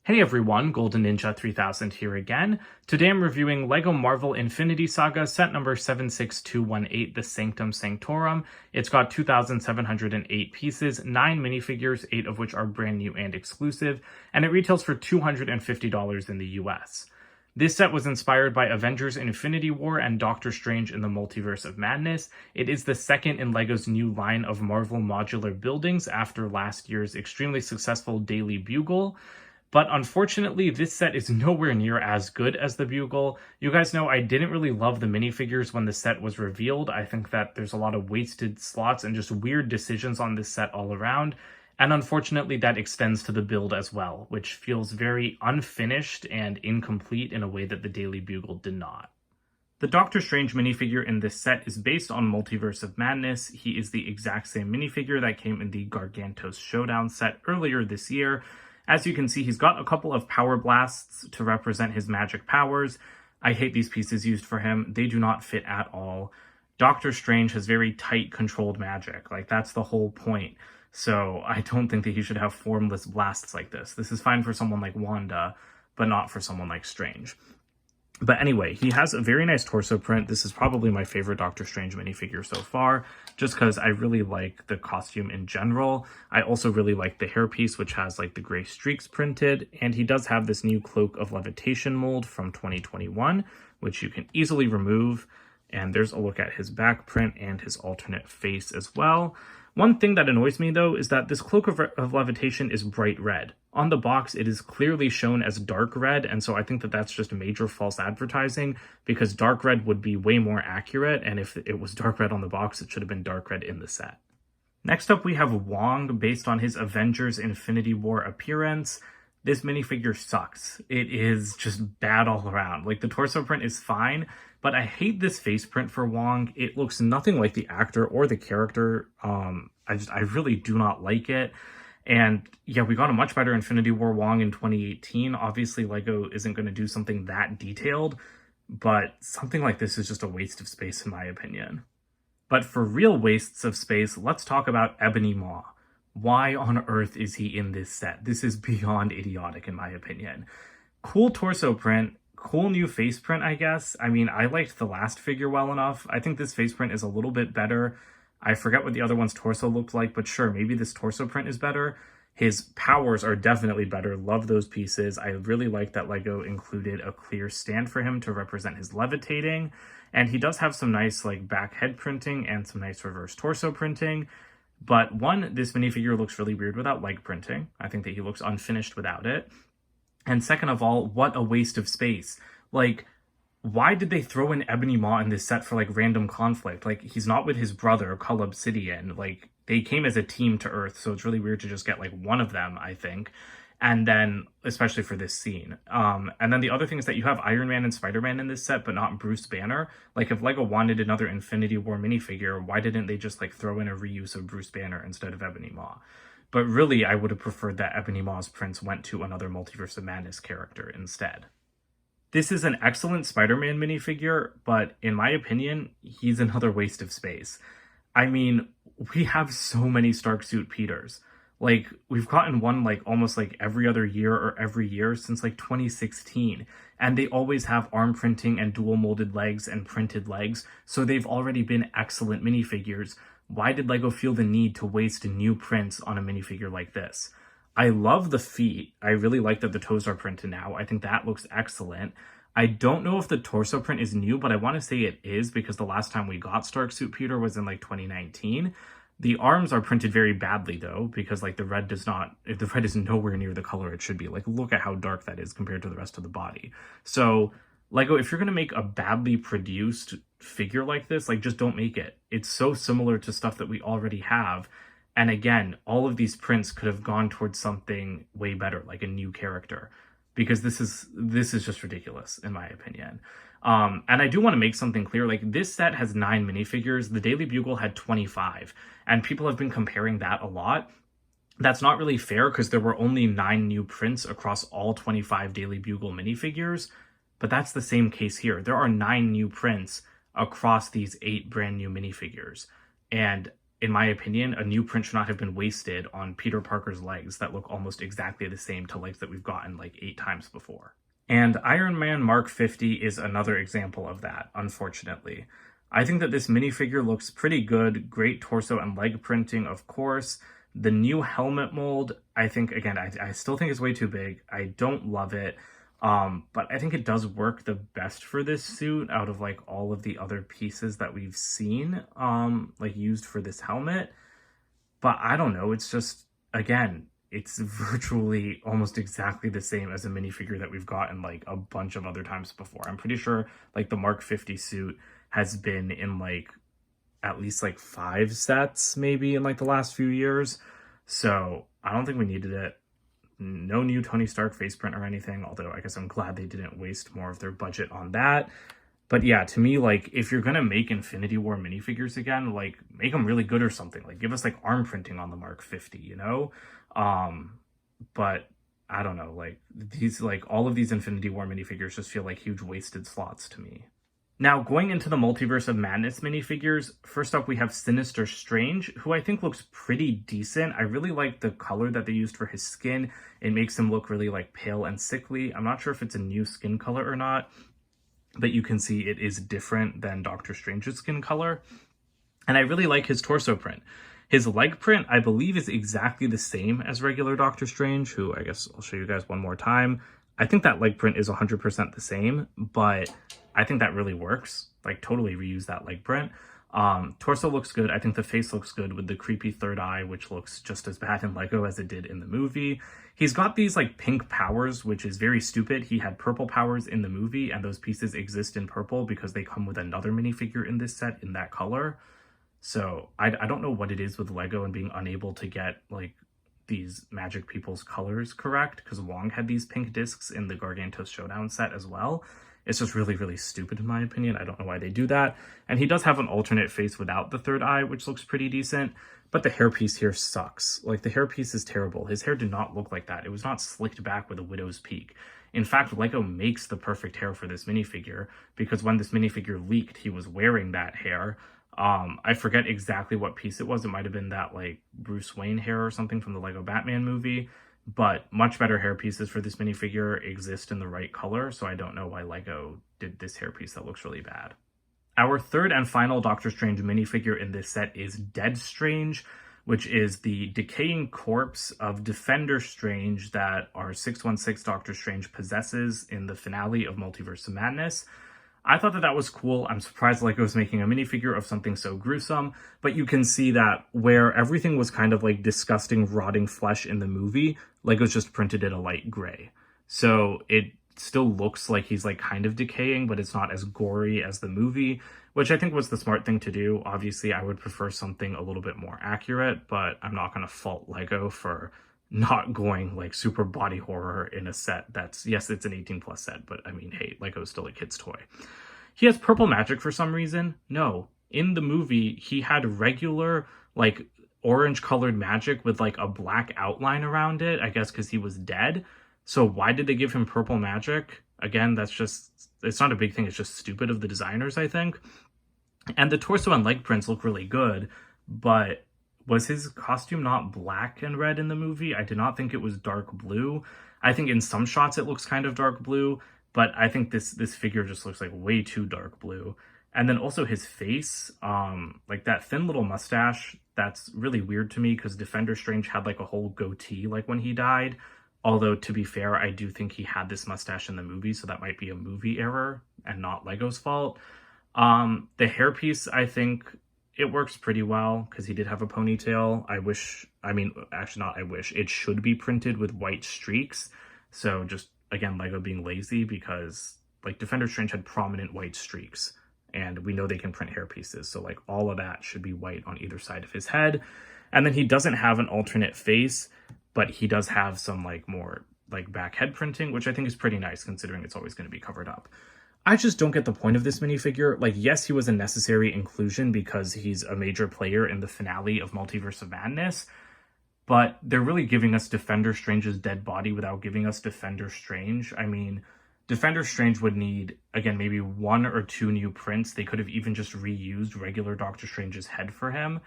Hey everyone, Golden Ninja 3000 here again. Today I'm reviewing LEGO Marvel Infinity Saga set number 76218, the Sanctum Sanctorum. It's got 2,708 pieces, 9 minifigures, 8 of which are brand new and exclusive, and it retails for $250 in the US. This set was inspired by Avengers Infinity War and Doctor Strange in the Multiverse of Madness. It is the second in LEGO's new line of Marvel modular buildings after last year's extremely successful Daily Bugle. But unfortunately, this set is nowhere near as good as the Bugle. You guys know I didn't really love the minifigures when the set was revealed. I think that there's a lot of wasted slots and just weird decisions on this set all around. And unfortunately, that extends to the build as well, which feels very unfinished and incomplete in a way that the Daily Bugle did not. The Doctor Strange minifigure in this set is based on Multiverse of Madness. He is the exact same minifigure that came in the Gargantos Showdown set earlier this year. As you can see, he's got a couple of power blasts to represent his magic powers. I hate these pieces used for him. They do not fit at all. Doctor Strange has very tight, controlled magic. Like, that's the whole point. So I don't think that he should have formless blasts like this. This is fine for someone like Wanda, but not for someone like Strange. But anyway, he has a very nice torso print. This is probably my favorite Doctor Strange minifigure so far, just because I really like the costume in general. I also really like the hairpiece, which has like the gray streaks printed, and he does have this new Cloak of Levitation mold from 2021, which you can easily remove. And there's a look at his back print and his alternate face as well. One thing that annoys me, though, is that this Cloak of Levitation is bright red. On the box, it is clearly shown as dark red, and so I think that that's just major false advertising, because dark red would be way more accurate, and if it was dark red on the box, it should have been dark red in the set. Next up, we have Wong, based on his Avengers Infinity War appearance. This minifigure sucks. It is just bad all around. Like, the torso print is fine, but I hate this face print for Wong. It looks nothing like the actor or the character. I really do not like it. And yeah, we got a much better Infinity War Wong in 2018. Obviously, LEGO isn't going to do something that detailed, but something like this is just a waste of space in my opinion. But for real wastes of space, let's talk about Ebony Maw. Why on earth is he in this set? This is beyond idiotic in my opinion. Cool torso print, cool new face print, I guess. I mean, I liked the last figure well enough. I think this face print is a little bit better. I forget what the other one's torso looked like, but sure, maybe this torso print is better. His powers are definitely better. Love those pieces. I really like that LEGO included a clear stand for him to represent his levitating. And he does have some nice like back head printing and some nice reverse torso printing. But one, this minifigure looks really weird without leg printing. I think that he looks unfinished without it. And second of all, what a waste of space. Like, why did they throw in Ebony Maw in this set for like random conflict? Like, he's not with his brother, Cull Obsidian. Like, they came as a team to Earth, so it's really weird to just get like one of them, I think. And then, especially for this scene. And then the other thing is that you have Iron Man and Spider-Man in this set, but not Bruce Banner. Like, if LEGO wanted another Infinity War minifigure, why didn't they just like throw in a reuse of Bruce Banner instead of Ebony Maw? But really, I would have preferred that Ebony Maw's prints went to another Multiverse of Madness character instead. This is an excellent Spider-Man minifigure, but in my opinion, he's another waste of space. I mean, we have so many Stark Suit Peters. Like, we've gotten one like almost like every other year or every year since like 2016. And they always have arm printing and dual molded legs and printed legs. So they've already been excellent minifigures. Why did LEGO feel the need to waste new prints on a minifigure like this? I love the feet. I really like that the toes are printed now. I think that looks excellent. I don't know if the torso print is new, but I want to say it is because the last time we got Stark Suit Peter was in like 2019. The arms are printed very badly though, because like the red is nowhere near the color it should be. Like, look at how dark that is compared to the rest of the body. So LEGO, if you're going to make a badly produced figure like this, like, just don't make it. It's so similar to stuff that we already have. And again, all of these prints could have gone towards something way better, like a new character, because this is just ridiculous in my opinion. And I do want to make something clear. Like, this set has 9 minifigures. The Daily Bugle had 25, and people have been comparing that a lot. That's not really fair because there were only 9 new prints across all 25 Daily Bugle minifigures, but that's the same case here. There are 9 new prints across these 8 brand new minifigures, and in my opinion, a new print should not have been wasted on Peter Parker's legs that look almost exactly the same to legs that we've gotten like 8 times before. And Iron Man Mark 50 is another example of that, unfortunately. I think that this minifigure looks pretty good, great torso and leg printing, of course. The new helmet mold, I think, again, I still think it's way too big. I don't love it, but I think it does work the best for this suit out of like all of the other pieces that we've seen, like used for this helmet. But I don't know, it's just, again, it's virtually almost exactly the same as a minifigure that we've gotten like a bunch of other times before. I'm pretty sure like the Mark 50 suit has been in like at least like 5 sets maybe in like the last few years. So I don't think we needed it. No new Tony Stark face print or anything, although I guess I'm glad they didn't waste more of their budget on that. But yeah, to me, like, if you're gonna make Infinity War minifigures again, like, make them really good or something. Like, give us, like, arm printing on the Mark 50, you know? But, I don't know, like, these, like, all of these Infinity War minifigures just feel like huge wasted slots to me. Now, going into the Multiverse of Madness minifigures, first up we have Sinister Strange, who I think looks pretty decent. I really like the color that they used for his skin. It makes him look really, like, pale and sickly. I'm not sure if it's a new skin color or not, but you can see it is different than Doctor Strange's skin color. And I really like his torso print. His leg print, I believe, is exactly the same as regular Doctor Strange, who I guess I'll show you guys one more time. I think that leg print is 100% the same, but I think that really works. Like, totally reuse that leg print. Torso looks good. I think the face looks good with the creepy third eye, which looks just as bad in LEGO as it did in the movie. He's got these like pink powers, which is very stupid. He had purple powers in the movie, and those pieces exist in purple because they come with another minifigure in this set in that color. So I don't know what it is with LEGO and being unable to get like these magic people's colors correct, because Wong had these pink discs in the Gargantos Showdown set as well. It's just really, really stupid in my opinion. I don't know why they do that. And he does have an alternate face without the third eye, which looks pretty decent. But the hairpiece here sucks. Like, the hairpiece is terrible. His hair did not look like that. It was not slicked back with a widow's peak. In fact, LEGO makes the perfect hair for this minifigure, because when this minifigure leaked, he was wearing that hair. I forget exactly what piece it was. It might have been that, like, Bruce Wayne hair or something from the LEGO Batman movie. But much better hair pieces for this minifigure exist in the right color, so I don't know why LEGO did this hairpiece that looks really bad. Our third and final Doctor Strange minifigure in this set is Dead Strange, which is the decaying corpse of Defender Strange that our 616 Doctor Strange possesses in the finale of Multiverse of Madness. I thought that that was cool. I'm surprised LEGO was making a minifigure of something so gruesome, but you can see that where everything was kind of like disgusting, rotting flesh in the movie, LEGO's just printed it a light gray. So it still looks like he's like kind of decaying, but it's not as gory as the movie, which I think was the smart thing to do. Obviously, I would prefer something a little bit more accurate, but I'm not going to fault LEGO for not going like super body horror in a set that's, yes, it's an 18+ set, but I mean, hey, LEGO's still a kid's toy. He has purple magic for some reason. No, in the movie, he had regular like orange colored magic with like a black outline around it, I guess because he was dead. So why did they give him purple magic? Again, that's just, it's not a big thing. It's just stupid of the designers, I think. And the torso and leg prints look really good, but was his costume not black and red in the movie? I did not think it was dark blue. I think in some shots it looks kind of dark blue, but I think this figure just looks like way too dark blue. And then also his face, like that thin little mustache, that's really weird to me because Defender Strange had like a whole goatee like when he died. Although, to be fair, I do think he had this mustache in the movie, so that might be a movie error and not LEGO's fault. The hairpiece, I think it works pretty well because he did have a ponytail. It should be printed with white streaks. So just, again, LEGO being lazy because, like, Defender Strange had prominent white streaks. And we know they can print hair pieces. So, like, all of that should be white on either side of his head. And then he doesn't have an alternate face, but he does have some, like, more, like, back head printing, which I think is pretty nice considering it's always going to be covered up. I just don't get the point of this minifigure. Like, yes, he was a necessary inclusion because he's a major player in the finale of Multiverse of Madness, but they're really giving us Defender Strange's dead body without giving us Defender Strange. I mean, Defender Strange would need, again, maybe 1 or 2 new prints. They could have even just reused regular Doctor Strange's head for him.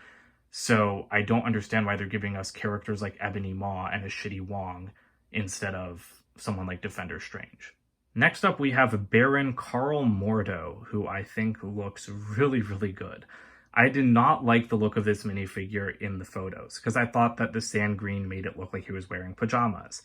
So I don't understand why they're giving us characters like Ebony Maw and a shitty Wong instead of someone like Defender Strange. Next up, we have Baron Karl Mordo, who I think looks really, really good. I did not like the look of this minifigure in the photos because I thought that the sand green made it look like he was wearing pajamas.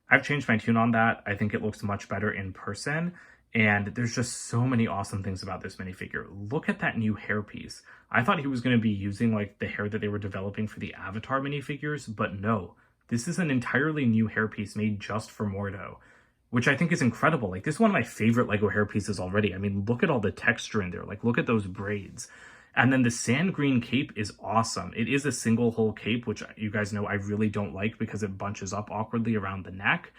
I've changed my tune on that. I think it looks much better in person, and there's just so many awesome things about this minifigure. Look at that new hairpiece. I thought he was going to be using like the hair that they were developing for the Avatar minifigures, but no. This is an entirely new hairpiece made just for Mordo, which I think is incredible. Like, this is one of my favorite LEGO hairpieces already. I mean, look at all the texture in there. Like, look at those braids. And then the sand green cape is awesome. It is a single hole cape, which you guys know I really don't like because it bunches up awkwardly around the neck.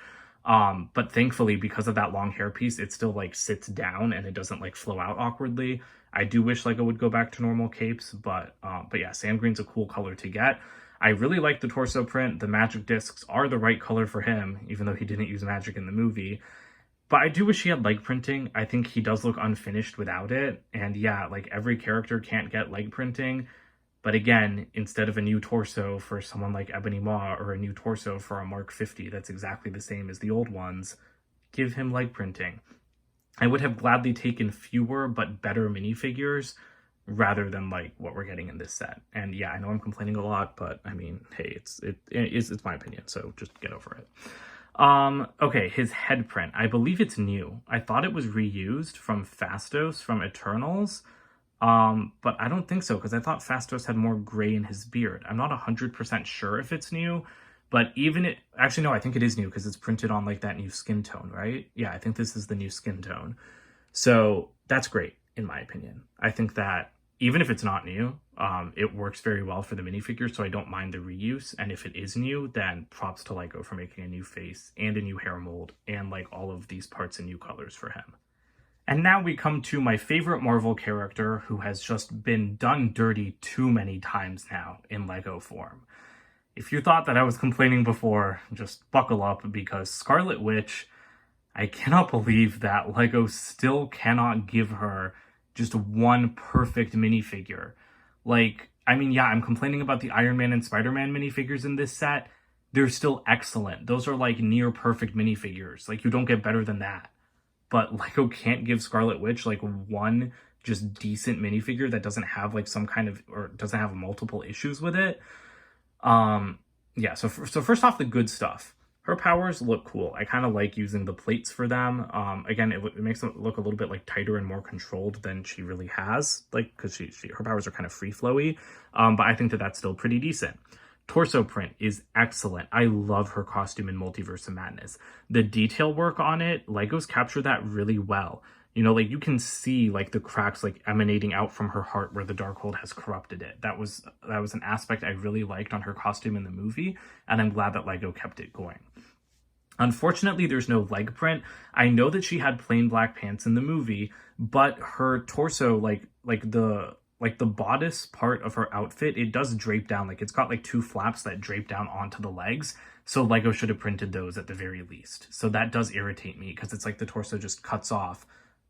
But thankfully, because of that long hairpiece, it still like sits down and it doesn't like flow out awkwardly. I do wish LEGO would go back to normal capes, but yeah, sand green's a cool color to get. I really like the torso print. The magic discs are the right color for him, even though he didn't use magic in the movie. But I do wish he had leg printing. I think he does look unfinished without it. And yeah, like every character can't get leg printing. But again, instead of a new torso for someone like Ebony Maw or a new torso for a Mark 50 that's exactly the same as the old ones, give him leg printing. I would have gladly taken fewer but better minifigures rather than like what we're getting in this set. And yeah, I know I'm complaining a lot, but I mean, hey, it's my opinion, so just get over it. Okay, his head print. I believe it's new. I thought it was reused from Phastos from Eternals, but I don't think so, because I thought Phastos had more gray in his beard. I'm not 100% sure if it's new, but actually no, I think it is new, because it's printed on like that new skin tone, right? Yeah, I think this is the new skin tone. So that's great, in my opinion. I think that even if it's not new, it works very well for the minifigure, so I don't mind the reuse. And if it is new, then props to LEGO for making a new face and a new hair mold and like all of these parts in new colors for him. And now we come to my favorite Marvel character who has just been done dirty too many times now in LEGO form. If you thought that I was complaining before, just buckle up, because Scarlet Witch, I cannot believe that LEGO still cannot give her just one perfect minifigure. Like, I mean, yeah, I'm complaining about the Iron Man and Spider-Man minifigures in this set. They're still excellent. Those are like near perfect minifigures. Like, you don't get better than that. But LEGO can't give Scarlet Witch like one just decent minifigure that doesn't have like some kind of, or doesn't have multiple issues with it. Yeah, so first off, the good stuff. Her powers look cool. I kind of like using the plates for them. Again, it makes them look a little bit like tighter and more controlled than she really has, like, because her powers are kind of free flowy. But I think that that's still pretty decent. Torso print is excellent. I love her costume in Multiverse of Madness. The detail work on it, LEGO's captured that really well. You know, like, you can see like the cracks like emanating out from her heart where the Darkhold has corrupted it. That was an aspect I really liked on her costume in the movie, and I'm glad that LEGO kept it going. Unfortunately, there's no leg print. I know that she had plain black pants in the movie, but her torso, like the bodice part of her outfit, it does drape down. Like, it's got like two flaps that drape down onto the legs. So LEGO should have printed those at the very least. So that does irritate me, because it's like the torso just cuts off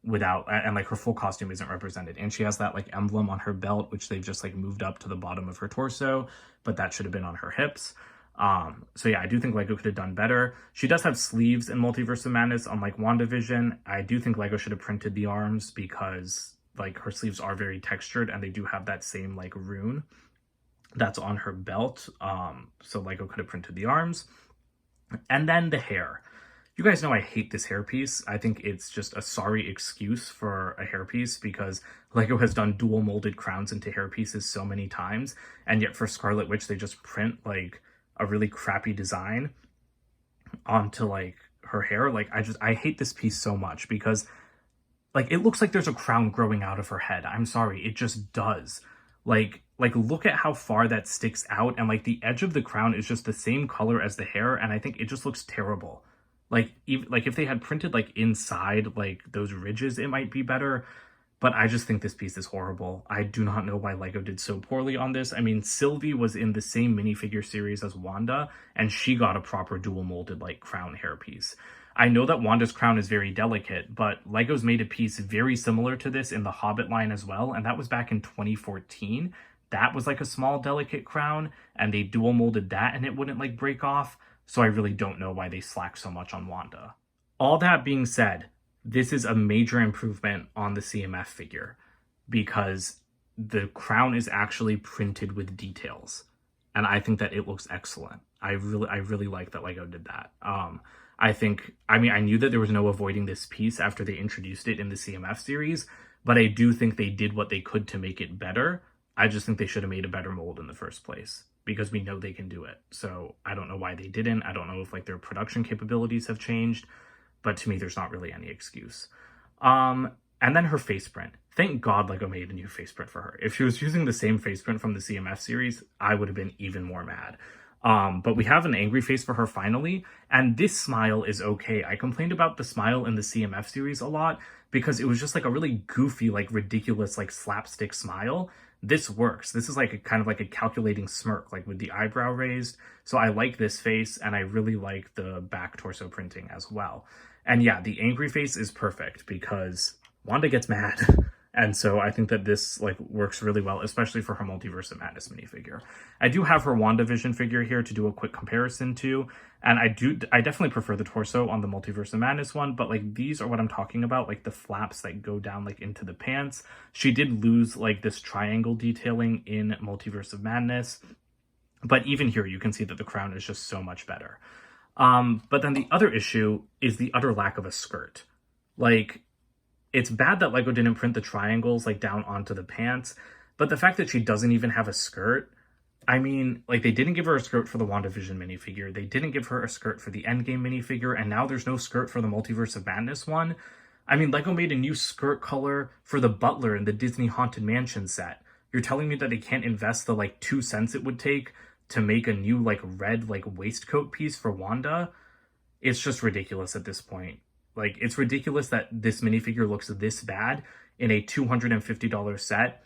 without, and like her full costume isn't represented. And she has that like emblem on her belt, which they've just like moved up to the bottom of her torso, but that should have been on her hips. So yeah, I do think LEGO could have done better. She does have sleeves in Multiverse of Madness, unlike WandaVision. I do think LEGO should have printed the arms, because like her sleeves are very textured and they do have that same like rune that's on her belt. So LEGO could have printed the arms. And then the hair. You guys know I hate this hairpiece. I think it's just a sorry excuse for a hairpiece, because LEGO has done dual molded crowns into hairpieces so many times, and yet for Scarlet Witch they just print like a really crappy design onto like her hair. Like, I hate this piece so much, because like it looks like there's a crown growing out of her head. I'm sorry, it just does. Like look at how far that sticks out, and like the edge of the crown is just the same color as the hair, and I think it just looks terrible. Like, even like if they had printed like inside like those ridges, it might be better. But I just think this piece is horrible. I do not know why LEGO did so poorly on this. I mean, Sylvie was in the same minifigure series as Wanda, and she got a proper dual molded like crown hairpiece. I know that Wanda's crown is very delicate, but LEGO's made a piece very similar to this in the Hobbit line as well, and that was back in 2014. that was like a small delicate crown and they dual molded that and it wouldn't like break off. So I really don't know why they slack so much on Wanda. All that being said, this is a major improvement on the CMF figure because the crown is actually printed with details. And I think that it looks excellent. I really like that LEGO did that. I knew that there was no avoiding this piece after they introduced it in the CMF series, but I do think they did what they could to make it better. I just think they should have made a better mold in the first place because we know they can do it. So I don't know why they didn't. I don't know if like their production capabilities have changed, but to me, there's not really any excuse. And then her face print. Thank God LEGO made a new face print for her. If she was using the same face print from the CMF series, I would have been even more mad. But we have an angry face for her finally, and this smile is okay. I complained about the smile in the CMF series a lot because it was just like a really goofy, like ridiculous, like slapstick smile. This works. This is like a kind of like a calculating smirk, like with the eyebrow raised. So I like this face, and I really like the back torso printing as well. And yeah, the angry face is perfect because Wanda gets mad. And so I think that this like works really well, especially for her Multiverse of Madness minifigure. I do have her WandaVision figure here to do a quick comparison to, and I definitely prefer the torso on the Multiverse of Madness one, but like these are what I'm talking about, like the flaps that go down like into the pants. She did lose like this triangle detailing in Multiverse of Madness, but even here you can see that the crown is just so much better. But then the other issue is the utter lack of a skirt. Like, it's bad that LEGO didn't print the triangles like down onto the pants, but the fact that she doesn't even have a skirt, I mean, like they didn't give her a skirt for the WandaVision minifigure, they didn't give her a skirt for the Endgame minifigure, and now there's no skirt for the Multiverse of Madness one. I mean, LEGO made a new skirt color for the Butler in the Disney Haunted Mansion set. You're telling me that they can't invest the like 2 cents it would take to make a new like red like waistcoat piece for Wanda? It's just ridiculous at this point. Like, it's ridiculous that this minifigure looks this bad in a $250 set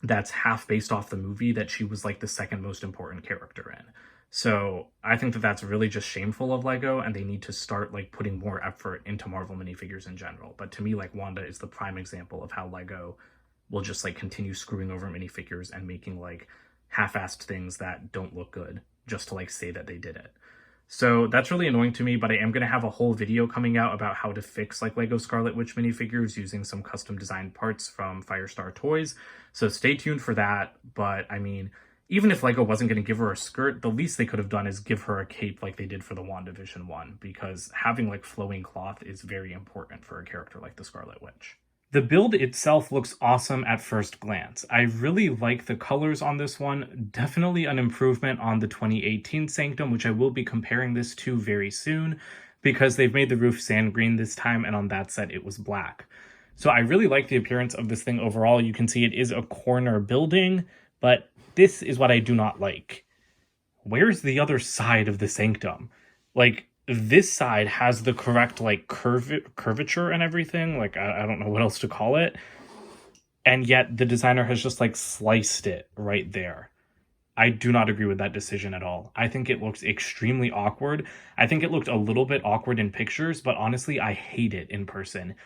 that's half based off the movie that she was, like, the second most important character in. So I think that that's really just shameful of LEGO, and they need to start, like, putting more effort into Marvel minifigures in general. But to me, like, Wanda is the prime example of how LEGO will just, like, continue screwing over minifigures and making, like, half-assed things that don't look good just to, like, say that they did it. So that's really annoying to me, but I am going to have a whole video coming out about how to fix like LEGO Scarlet Witch minifigures using some custom designed parts from Firestar Toys. So stay tuned for that. But I mean, even if LEGO wasn't going to give her a skirt, the least they could have done is give her a cape like they did for the WandaVision one, because having like flowing cloth is very important for a character like the Scarlet Witch. The build itself looks awesome at first glance. I really like the colors on this one. Definitely an improvement on the 2018 Sanctum, which I will be comparing this to very soon because they've made the roof sand green this time, and on that set it was black. So I really like the appearance of this thing overall. You can see it is a corner building, but this is what I do not like. Where's the other side of the Sanctum? Like, this side has the correct like curvature and everything, like I don't know what else to call it, and yet the designer has just like sliced it right there. I do not agree with that decision at all. I think it looks extremely awkward. I think it looked a little bit awkward in pictures, but honestly I hate it in person.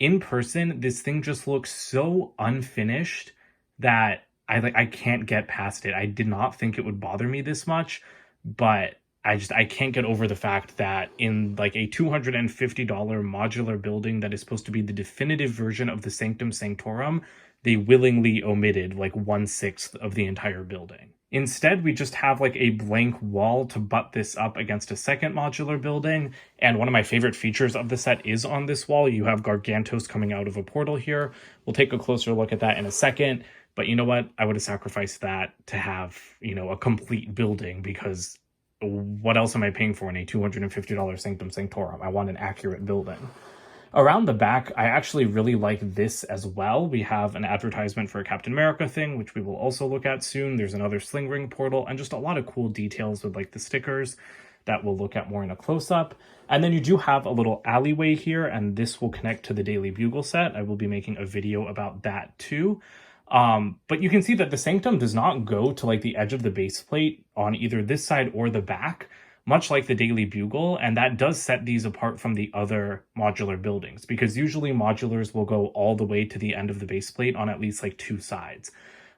In person, this thing just looks so unfinished that I can't get past it. I did not think it would bother me this much, but I can't get over the fact that in like a $250 modular building that is supposed to be the definitive version of the Sanctum Sanctorum, they willingly omitted like 1/6 of the entire building. Instead, we just have like a blank wall to butt this up against a second modular building. And one of my favorite features of the set is on this wall. You have Gargantos coming out of a portal here. We'll take a closer look at that in a second. But you know what? I would have sacrificed that to have, a complete building, because what else am I paying for in a $250 Sanctum Sanctorum? I want an accurate building. Around the back, I actually really like this as well. We have an advertisement for a Captain America thing, which we will also look at soon. There's another sling ring portal, and just a lot of cool details with like the stickers that we'll look at more in a close-up. And then you do have a little alleyway here, and this will connect to the Daily Bugle set. I will be making a video about that too. But you can see that the Sanctum does not go to like the edge of the base plate on either this side or the back, much like the Daily Bugle, and that does set these apart from the other modular buildings, because usually modulars will go all the way to the end of the base plate on at least like 2 sides.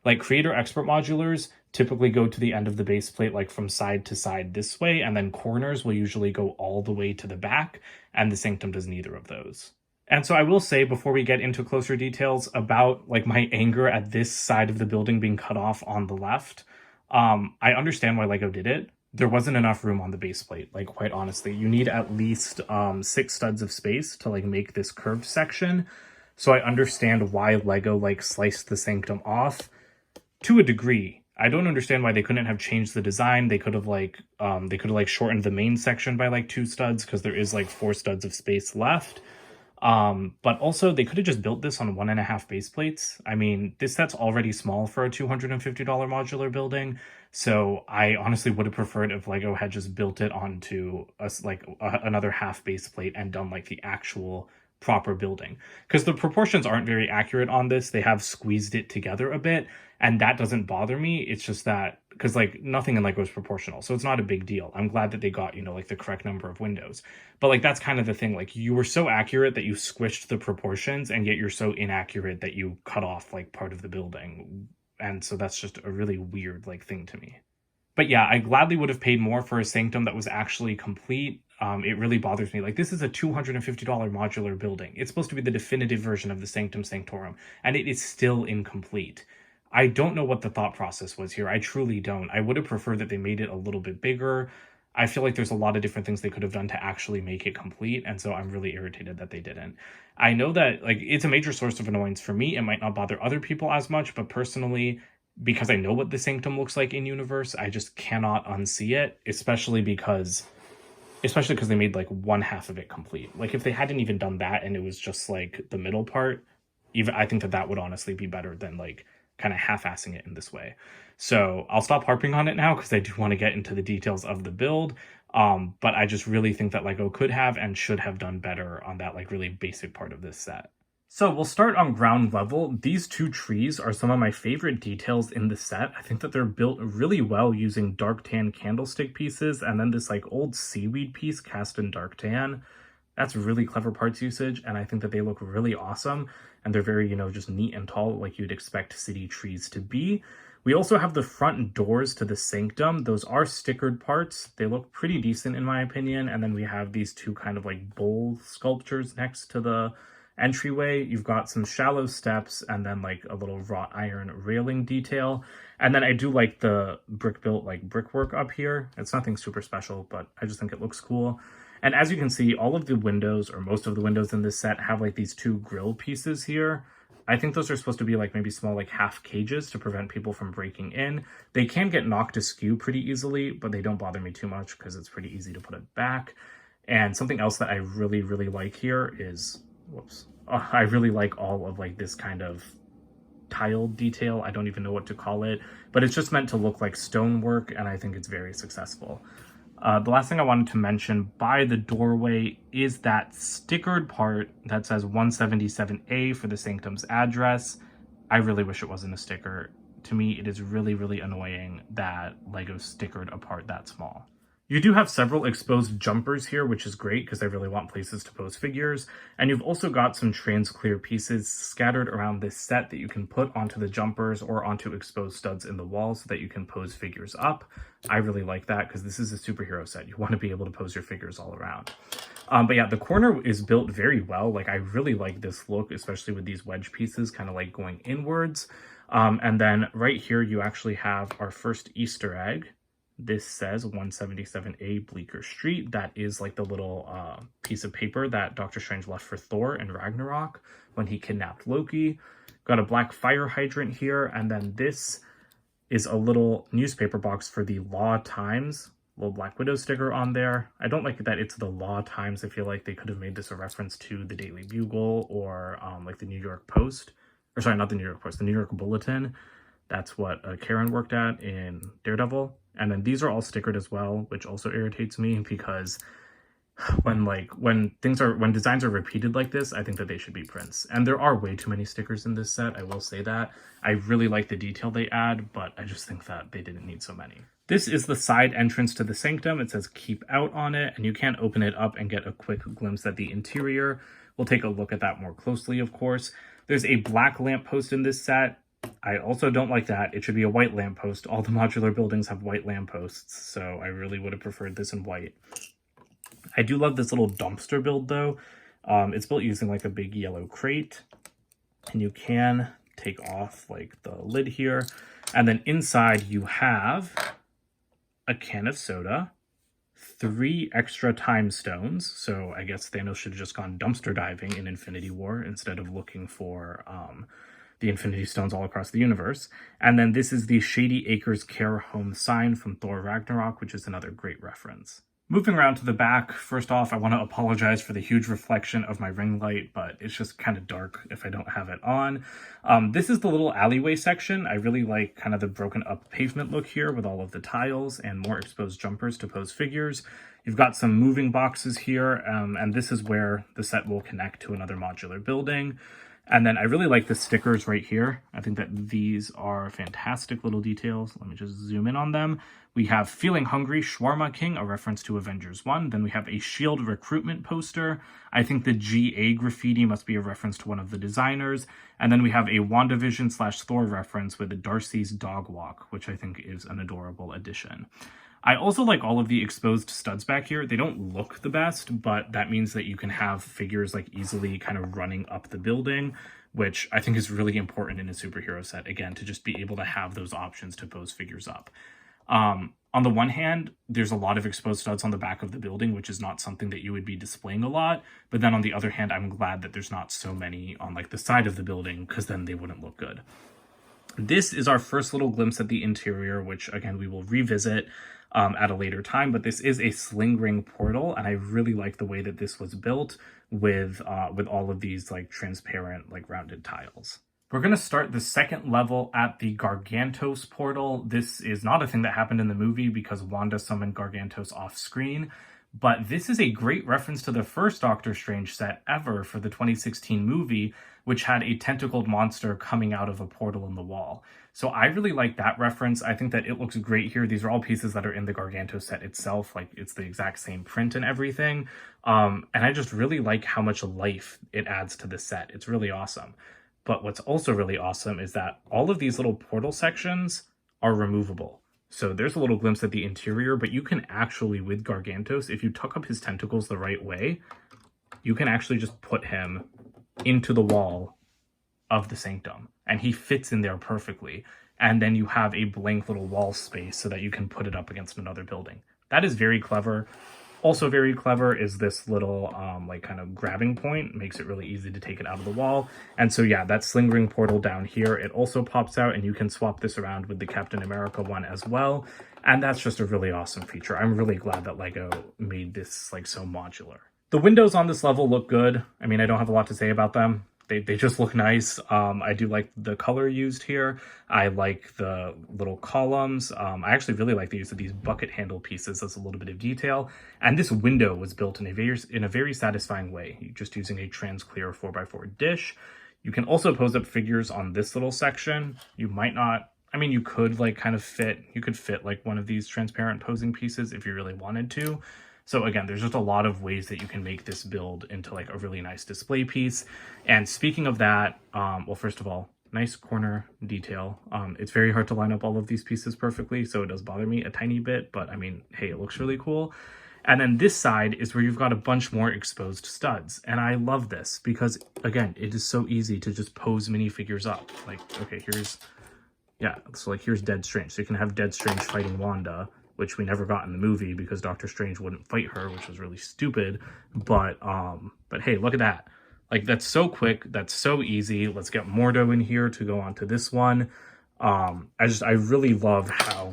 Like creator expert modulars typically go to the end of the base plate, like from side to side this way, and then corners will usually go all the way to the back, and the Sanctum does neither of those. And so I will say, before we get into closer details about like my anger at this side of the building being cut off on the left, I understand why LEGO did it. There wasn't enough room on the base plate, like quite honestly. You need at least 6 studs of space to like make this curved section. So I understand why LEGO like sliced the Sanctum off to a degree. I don't understand why they couldn't have changed the design. They could have like shortened the main section by like 2 studs, because there is like 4 studs of space left. But also they could have just built this on 1.5 base plates. I mean, this set's already small for a $250 modular building, so I honestly would have preferred if LEGO had just built it onto another half base plate and done like the actual proper building, because the proportions aren't very accurate on this. They have squeezed it together a bit, and that doesn't bother me. It's just that, because like nothing in LEGO is proportional, so it's not a big deal. I'm glad that they got, you know, like the correct number of windows, but like that's kind of the thing. Like, you were so accurate that you squished the proportions, and yet you're so inaccurate that you cut off like part of the building, and so that's just a really weird like thing to me. But yeah, I gladly would have paid more for a Sanctum that was actually complete. It really bothers me. Like, this is a $250 modular building. It's supposed to be the definitive version of the Sanctum Sanctorum, and it is still incomplete. I don't know what the thought process was here. I truly don't. I would have preferred that they made it a little bit bigger. I feel like there's a lot of different things they could have done to actually make it complete, and so I'm really irritated that they didn't. I know that like it's a major source of annoyance for me. It might not bother other people as much, but personally, because I know what the Sanctum looks like in universe, I just cannot unsee it, especially because they made like 1/2 of it complete. Like, if they hadn't even done that and it was just like the middle part, even I think that would honestly be better than like kind of half-assing it in this way. So I'll stop harping on it now, because I do want to get into the details of the build. But I just really think that LEGO could have and should have done better on that like really basic part of this set. So we'll start on ground level. These 2 trees are some of my favorite details in the set. I think that they're built really well using dark tan candlestick pieces, and then this like old seaweed piece cast in dark tan. That's really clever parts usage, and I think that they look really awesome, and they're very, you know, just neat and tall like you'd expect city trees to be. We also have the front doors to the Sanctum. Those are stickered parts. They look pretty decent in my opinion, and then we have these 2 kind of like bull sculptures next to the entryway. You've got some shallow steps, and then like a little wrought iron railing detail. And then I do like the brick-built like brickwork up here. It's nothing super special, but I just think it looks cool. And as you can see, all of the windows, or most of the windows in this set, have like these 2 grill pieces here. I think those are supposed to be like maybe small like half cages to prevent people from breaking in. They can get knocked askew pretty easily, but they don't bother me too much because it's pretty easy to put it back. And something else that I really, really like here is, I really like all of like this kind of tiled detail. I don't even know what to call it, but it's just meant to look like stonework, and I think it's very successful. The last thing I wanted to mention by the doorway is that stickered part that says 177A for the Sanctum's address. I really wish it wasn't a sticker. To me, it is really, really annoying that LEGO stickered a part that small. You do have several exposed jumpers here, which is great because I really want places to pose figures. And you've also got some trans-clear pieces scattered around this set that you can put onto the jumpers or onto exposed studs in the wall so that you can pose figures up. I really like that because this is a superhero set. You want to be able to pose your figures all around. But yeah, the corner is built very well. Like, I really like this look, especially with these wedge pieces kind of like going inwards. And then right here, you actually have our first Easter egg. This says 177A Bleecker Street. That is like the little piece of paper that Doctor Strange left for Thor in Ragnarok when he kidnapped Loki. Got a black fire hydrant here, and then this is a little newspaper box for the Law Times. Little Black Widow sticker on there. I don't like that it's the Law Times. I feel like they could have made this a reference to the Daily Bugle or like the New York Post. Or sorry, not the New York Post, the New York Bulletin. That's what Karen worked at in Daredevil. And then these are all stickered as well, which also irritates me because when designs are repeated like this, I think that they should be prints. And there are way too many stickers in this set, I will say that. I really like the detail they add, but I just think that they didn't need so many. This is the side entrance to the Sanctum. It says keep out on it, and you can open it up and get a quick glimpse at the interior. We'll take a look at that more closely, of course. There's a black lamppost in this set. I also don't like that. It should be a white lamppost. All the modular buildings have white lampposts, so I really would have preferred this in white. I do love this little dumpster build, though. It's built using like a big yellow crate, and you can take off like the lid here. And then inside you have a can of soda, 3 extra time stones. So I guess Thanos should have just gone dumpster diving in Infinity War instead of looking for the Infinity Stones all across the universe. And then this is the Shady Acres Care Home sign from Thor Ragnarok, which is another great reference. Moving around to the back, first off, I want to apologize for the huge reflection of my ring light, but it's just kind of dark if I don't have it on. This is the little alleyway section. I really like kind of the broken up pavement look here with all of the tiles and more exposed jumpers to pose figures. You've got some moving boxes here, and this is where the set will connect to another modular building. And then I really like the stickers right here. I think that these are fantastic little details. Let me just zoom in on them. We have Feeling Hungry, Shawarma King, a reference to Avengers 1. Then we have a S.H.I.E.L.D. recruitment poster. I think the GA graffiti must be a reference to one of the designers. And then we have a WandaVision / Thor reference with a Darcy's dog walk, which I think is an adorable addition. I also like all of the exposed studs back here. They don't look the best, but that means that you can have figures like easily kind of running up the building, which I think is really important in a superhero set, again, to just be able to have those options to pose figures up. On the one hand, there's a lot of exposed studs on the back of the building, which is not something that you would be displaying a lot. But then on the other hand, I'm glad that there's not so many on like the side of the building, because then they wouldn't look good. This is our first little glimpse at the interior, which again, we will revisit at a later time, but this is a sling ring portal, and I really like the way that this was built with all of these like transparent, like rounded tiles. We're going to start the second level at the Gargantos portal. This is not a thing that happened in the movie because Wanda summoned Gargantos off screen, but this is a great reference to the first Doctor Strange set ever for the 2016 movie, which had a tentacled monster coming out of a portal in the wall. So I really like that reference. I think that it looks great here. These are all pieces that are in the Gargantos set itself. Like, it's the exact same print and everything. And I just really like how much life it adds to the set. It's really awesome. But what's also really awesome is that all of these little portal sections are removable. So there's a little glimpse at the interior, but you can actually, with Gargantos, if you tuck up his tentacles the right way, you can actually just put him into the wall of the sanctum, and he fits in there perfectly. And then you have a blank little wall space so that you can put it up against another building. That is very clever. Also very clever is this little like kind of grabbing point. Makes it really easy to take it out of the wall. And so yeah, that sling ring portal down here, it also pops out, and you can swap this around with the Captain America one as well. And that's just a really awesome feature. I'm really glad that LEGO made this like so modular. The windows on this level look good. I mean, I don't have a lot to say about them. They just look nice. I do like the color used here. I like the little columns. I actually really like the use of these bucket handle pieces as a little bit of detail. And this window was built in a very satisfying way, just using a trans clear 4x4 dish. You can also pose up figures on this little section. You might not, I mean, you could like kind of fit, you could fit like one of these transparent posing pieces if you really wanted to. So again, there's just a lot of ways that you can make this build into like a really nice display piece. And speaking of that, well, first of all, nice corner detail. It's very hard to line up all of these pieces perfectly, so it does bother me a tiny bit, but I mean, hey, it looks really cool. And then this side is where you've got a bunch more exposed studs. And I love this because, again, it is so easy to just pose minifigures up. Like, okay, here's, yeah, so like here's Dead Strange. So you can have Dead Strange fighting Wanda, which we never got in the movie because Doctor Strange wouldn't fight her, which was really stupid. But hey, look at that. Like, that's so quick. That's so easy. Let's get Mordo in here to go on to this one. I really love how,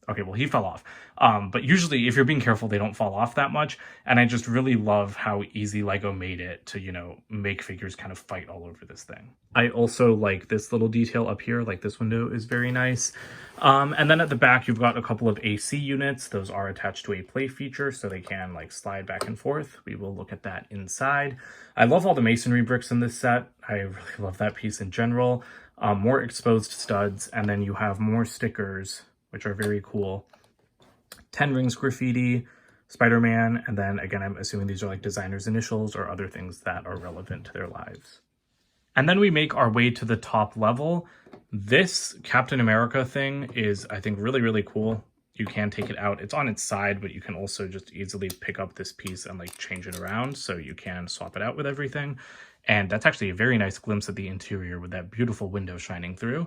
okay, well, he fell off. But usually if you're being careful, they don't fall off that much. And I just really love how easy LEGO made it to, you know, make figures kind of fight all over this thing. I also like this little detail up here, like this window is very nice. And then at the back, you've got a couple of AC units. Those are attached to a play feature, so they can like slide back and forth. We will look at that inside. I love all the masonry bricks in this set. I really love that piece in general. More exposed studs, and then you have more stickers, which are very cool. 10 Rings graffiti, Spider-Man, and then again, I'm assuming these are like designers' initials or other things that are relevant to their lives. And then we make our way to the top level. This Captain America thing is, I think, really, really cool. You can take it out. It's on its side, but you can also just easily pick up this piece and like change it around, so you can swap it out with everything. And that's actually a very nice glimpse of the interior with that beautiful window shining through.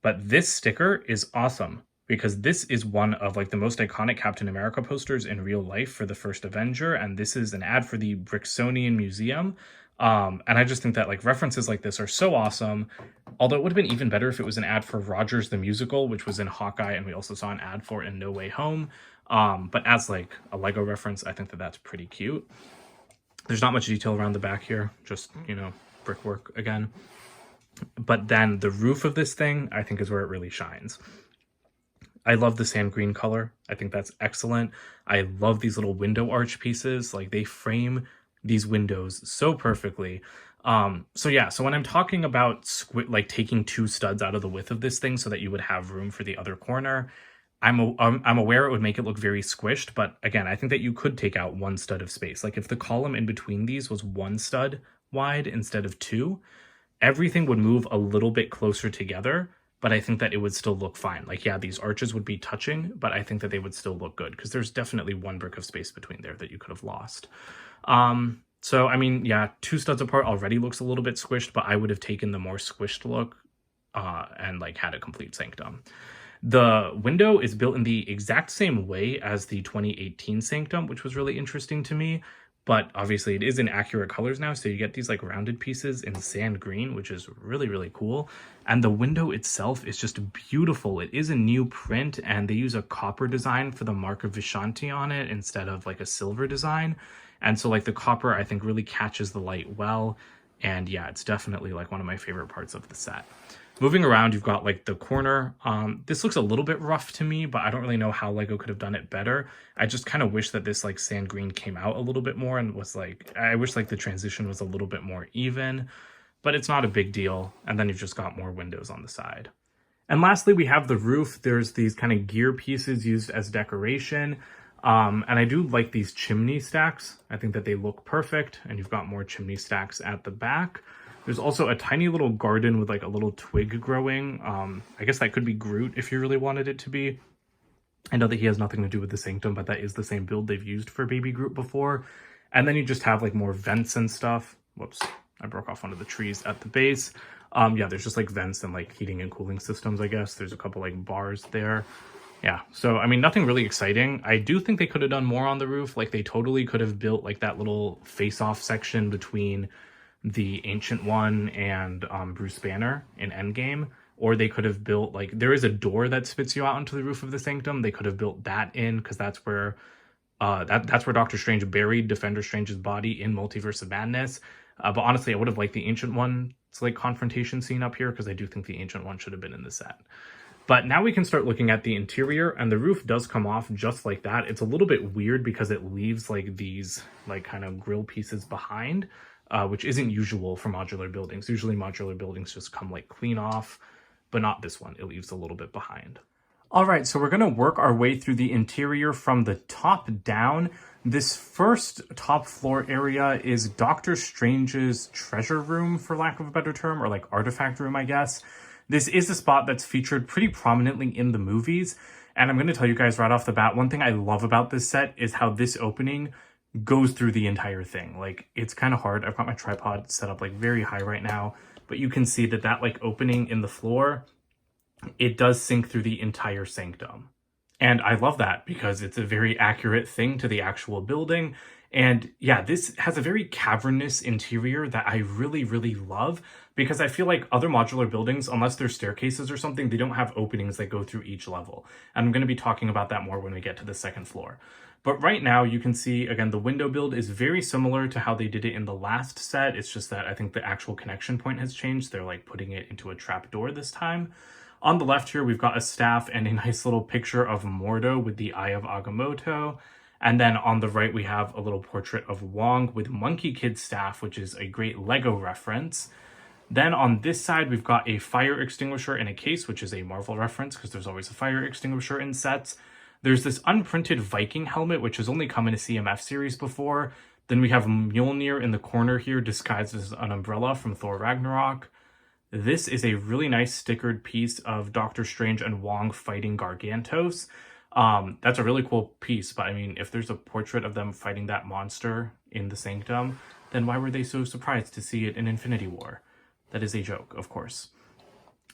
But this sticker is awesome because this is one of like the most iconic Captain America posters in real life for the first Avenger, and this is an ad for the Brixtonian Museum. And I just think that like references like this are so awesome. Although it would have been even better if it was an ad for Rogers the Musical, which was in Hawkeye, and we also saw an ad for it in No Way Home. But as like a Lego reference, I think that that's pretty cute. There's not much detail around the back here, just, you know, brickwork again. But then the roof of this thing, I think, is where it really shines. I love the sand green color. I think that's excellent. I love these little window arch pieces. Like, they frame these windows so perfectly. So when I'm talking about like taking two studs out of the width of this thing so that you would have room for the other corner, I'm aware it would make it look very squished, but again, I think that you could take out one stud of space. Like if the column in between these was one stud wide instead of two, everything would move a little bit closer together, but I think that it would still look fine. Like, yeah, these arches would be touching, but I think that they would still look good because there's definitely one brick of space between there that you could have lost. So, I mean, yeah, two studs apart already looks a little bit squished, but I would have taken the more squished look and like had a complete sanctum. The window is built in the exact same way as the 2018 Sanctum, which was really interesting to me. But obviously it is in accurate colors now, so you get these like rounded pieces in sand green, which is really, really cool. And the window itself is just beautiful. It is a new print, and they use a copper design for the Mark of Vishanti on it instead of like a silver design. And so like the copper, I think, really catches the light well. And yeah, it's definitely like one of my favorite parts of the set. Moving around, you've got like the corner. This looks a little bit rough to me, but I don't really know how LEGO could have done it better. I just kind of wish that this like sand green came out a little bit more and was like, I wish like the transition was a little bit more even, but it's not a big deal. And then you've just got more windows on the side. And lastly, we have the roof. There's these kind of gear pieces used as decoration. And I do like these chimney stacks. I think that they look perfect, and you've got more chimney stacks at the back. There's also a tiny little garden with like a little twig growing. I guess that could be Groot if you really wanted it to be. I know that he has nothing to do with the Sanctum, but that is the same build they've used for Baby Groot before. And then you just have like more vents and stuff. Whoops, I broke off one of the trees at the base. Yeah, there's just like vents and like heating and cooling systems, I guess. There's a couple like bars there. Yeah, so I mean, nothing really exciting. I do think they could have done more on the roof. Like they totally could have built like that little face-off section between the Ancient One and Bruce Banner in Endgame, or they could have built like, there is a door that spits you out onto the roof of the Sanctum. They could have built that in, because that's where that's where Doctor Strange buried Defender Strange's body in Multiverse of Madness. But honestly, I would have liked the Ancient One's like confrontation scene up here, because I do think the Ancient One should have been in the set. But now we can start looking at the interior, and the roof does come off just like that. It's a little bit weird because it leaves like these like kind of grill pieces behind, which isn't usual for modular buildings. Usually modular buildings just come like clean off, but not this one. It leaves a little bit behind. All right, so we're going to work our way through the interior from the top down. This first top floor area is Doctor Strange's treasure room, for lack of a better term, or like artifact room, I guess. This is a spot that's featured pretty prominently in the movies. And I'm going to tell you guys right off the bat, one thing I love about this set is how this opening goes through the entire thing. Like, it's kind of hard. I've got my tripod set up like very high right now, but you can see that that like opening in the floor, it does sink through the entire sanctum. And I love that because it's a very accurate thing to the actual building. And yeah, this has a very cavernous interior that I really, really love, because I feel like other modular buildings, unless they're staircases or something, they don't have openings that go through each level. And I'm going to be talking about that more when we get to the second floor. But right now you can see, again, the window build is very similar to how they did it in the last set. It's just that I think the actual connection point has changed. They're like putting it into a trap door this time. On the left here, we've got a staff and a nice little picture of Mordo with the Eye of Agamotto. And then on the right, we have a little portrait of Wong with Monkey Kid's staff, which is a great LEGO reference. Then on this side, we've got a fire extinguisher in a case, which is a Marvel reference because there's always a fire extinguisher in sets. There's this unprinted Viking helmet, which has only come in a CMF series before. Then we have Mjolnir in the corner here, disguised as an umbrella from Thor Ragnarok. This is a really nice stickered piece of Doctor Strange and Wong fighting Gargantos. That's a really cool piece, but I mean, if there's a portrait of them fighting that monster in the Sanctum, then why were they so surprised to see it in Infinity War? That is a joke, of course.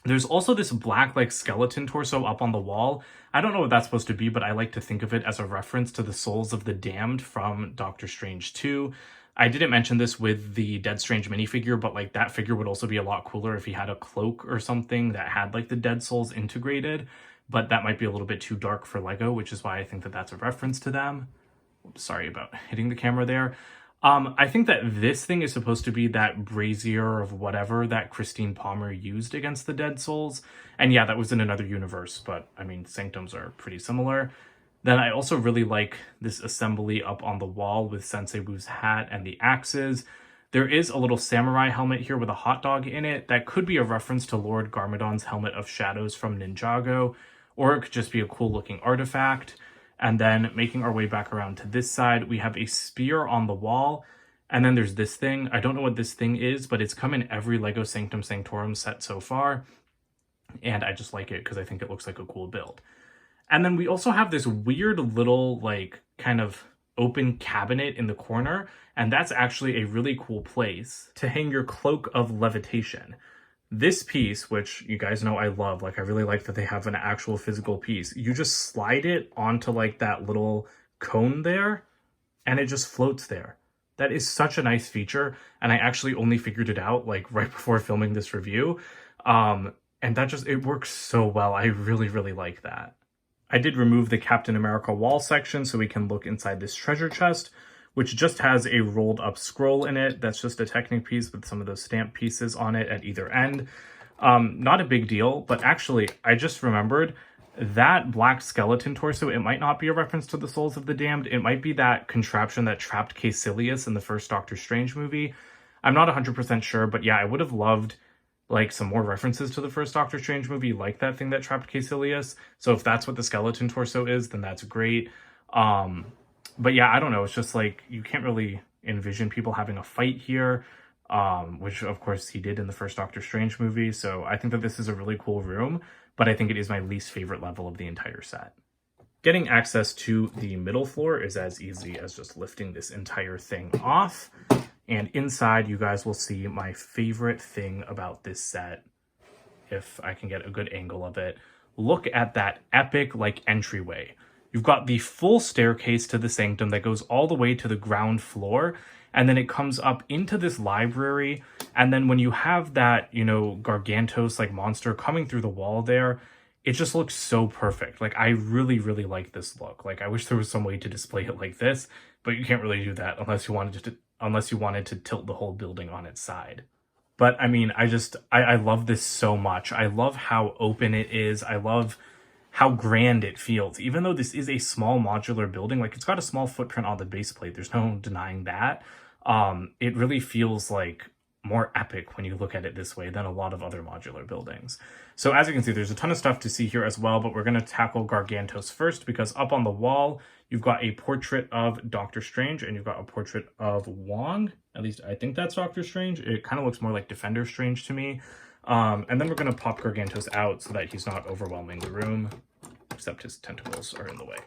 There's also this black, like, skeleton torso up on the wall. I don't know what that's supposed to be, but I like to think of it as a reference to the souls of the damned from Doctor Strange 2. I didn't mention this with the Dead Strange minifigure, but, like, that figure would also be a lot cooler if he had a cloak or something that had, like, the dead souls integrated. But that might be a little bit too dark for LEGO, which is why I think that that's a reference to them. Oops, sorry about hitting the camera there. I think that this thing is supposed to be that brazier of whatever that Christine Palmer used against the Dead Souls. And yeah, that was in another universe, but I mean, Sanctums are pretty similar. Then I also really like this assembly up on the wall with Sensei Wu's hat and the axes. There is a little samurai helmet here with a hot dog in it. That could be a reference to Lord Garmadon's Helmet of Shadows from Ninjago, or it could just be a cool looking artifact. And then making our way back around to this side, we have a spear on the wall. And then there's this thing. I don't know what this thing is, but it's come in every LEGO Sanctum Sanctorum set so far. And I just like it because I think it looks like a cool build. And then we also have this weird little, like, kind of open cabinet in the corner. And that's actually a really cool place to hang your Cloak of Levitation. This piece, which you guys know I love, like, I really like that they have an actual physical piece. You just slide it onto, like, that little cone there, and it just floats there. That is such a nice feature, and I actually only figured it out, like, right before filming this review. And that just, it works so well. I really, really like that. I did remove the Captain America wall section so we can look inside this treasure chest, which just has a rolled up scroll in it. That's just a Technic piece with some of those stamp pieces on it at either end. Not a big deal, but actually, I just remembered that black skeleton torso, it might not be a reference to the Souls of the Damned. It might be that contraption that trapped Caecilius in the first Doctor Strange movie. I'm not 100% sure, but yeah, I would have loved, like, some more references to the first Doctor Strange movie, like that thing that trapped Caecilius. So if that's what the skeleton torso is, then that's great. But yeah, I don't know. It's just like, you can't really envision people having a fight here, which of course he did in the first Doctor Strange movie. So I think that this is a really cool room, but I think it is my least favorite level of the entire set. Getting access to the middle floor is as easy as just lifting this entire thing off. And inside, you guys will see my favorite thing about this set, if I can get a good angle of it. Look at that epic, like, entryway. You've got the full staircase to the Sanctum that goes all the way to the ground floor, and then it comes up into this library, and then when you have that, you know, Gargantos, like, monster coming through the wall there, it just looks so perfect. Like, I really, really like this look. Like, I wish there was some way to display it like this, but you can't really do that unless you wanted to tilt the whole building on its side. But, I mean, I love this so much. I love how open it is. I love how grand it feels. Even though this is a small modular building, like, it's got a small footprint on the base plate. There's no denying that. It really feels like more epic when you look at it this way than a lot of other modular buildings. So as you can see, there's a ton of stuff to see here as well, but we're going to tackle Gargantos first, because up on the wall, you've got a portrait of Doctor Strange and you've got a portrait of Wong. At least I think that's Doctor Strange. It kind of looks more like Defender Strange to me. And then we're going to pop Gargantos out so that he's not overwhelming the room, except his tentacles are in the way.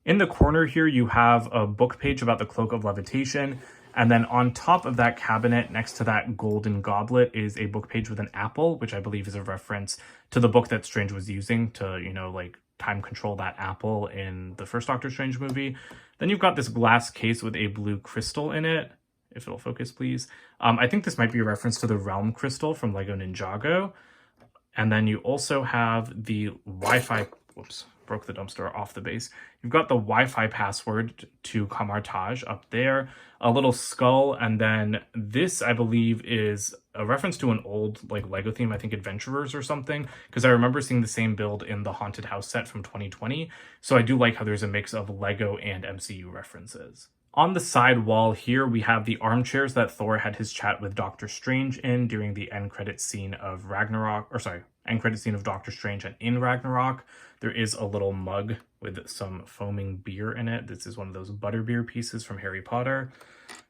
In the corner here, you have a book page about the Cloak of Levitation. And then on top of that cabinet, next to that golden goblet, is a book page with an apple, which I believe is a reference to the book that Strange was using to, you know, like, time control that apple in the first Doctor Strange movie. Then you've got this glass case with a blue crystal in it. If it'll focus, please. I think this might be a reference to the Realm Crystal from LEGO Ninjago. And then you also have the Wi-Fi... Whoops, broke the dumpster off the base. You've got the Wi-Fi password to Kamar-Taj up there, a little skull, and then this, I believe, is a reference to an old, like, LEGO theme, I think Adventurers or something, because I remember seeing the same build in the Haunted House set from 2020, so I do like how there's a mix of LEGO and MCU references. On the side wall here, we have the armchairs that Thor had his chat with Doctor Strange in during the end credit scene of end credit scene of Doctor Strange and in Ragnarok. There is a little mug with some foaming beer in it. This is one of those butterbeer pieces from Harry Potter.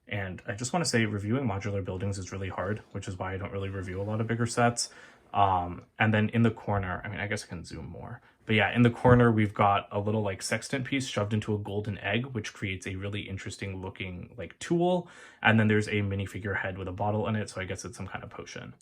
And I just want to say reviewing modular buildings is really hard, which is why I don't really review a lot of bigger sets. And then in the corner, I mean, I guess I can zoom more. But yeah, in the corner, we've got a little like sextant piece shoved into a golden egg, which creates a really interesting looking like tool. And then there's a minifigure head with a bottle in it. So I guess it's some kind of potion.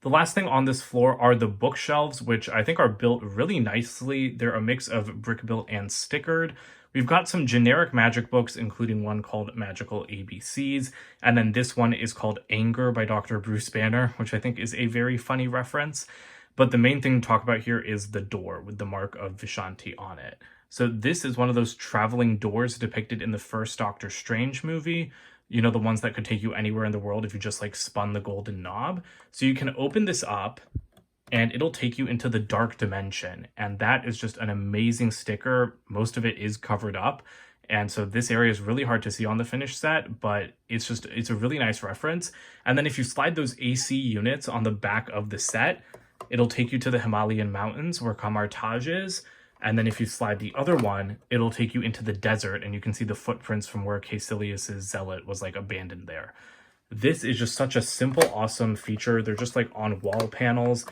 The last thing on this floor are the bookshelves, which I think are built really nicely. They're a mix of brick built and stickered. We've got some generic magic books, including one called Magical ABCs, and then this one is called Anger by Dr. Bruce Banner, which I think is a very funny reference. But the main thing to talk about here is the door with the mark of Vishanti on it. So this is one of those traveling doors depicted in the first Doctor Strange movie. You know, the ones that could take you anywhere in the world if you just like spun the golden knob. So you can open this up and it'll take you into the dark dimension. And that is just an amazing sticker. Most of it is covered up. And so this area is really hard to see on the finished set, but it's a really nice reference. And then if you slide those AC units on the back of the set, it'll take you to the Himalayan mountains where Kamar-Taj is. And then if you slide the other one, it'll take you into the desert and you can see the footprints from where Caecilius's zealot was like abandoned there. This is just such a simple, awesome feature. They're just like on wall panels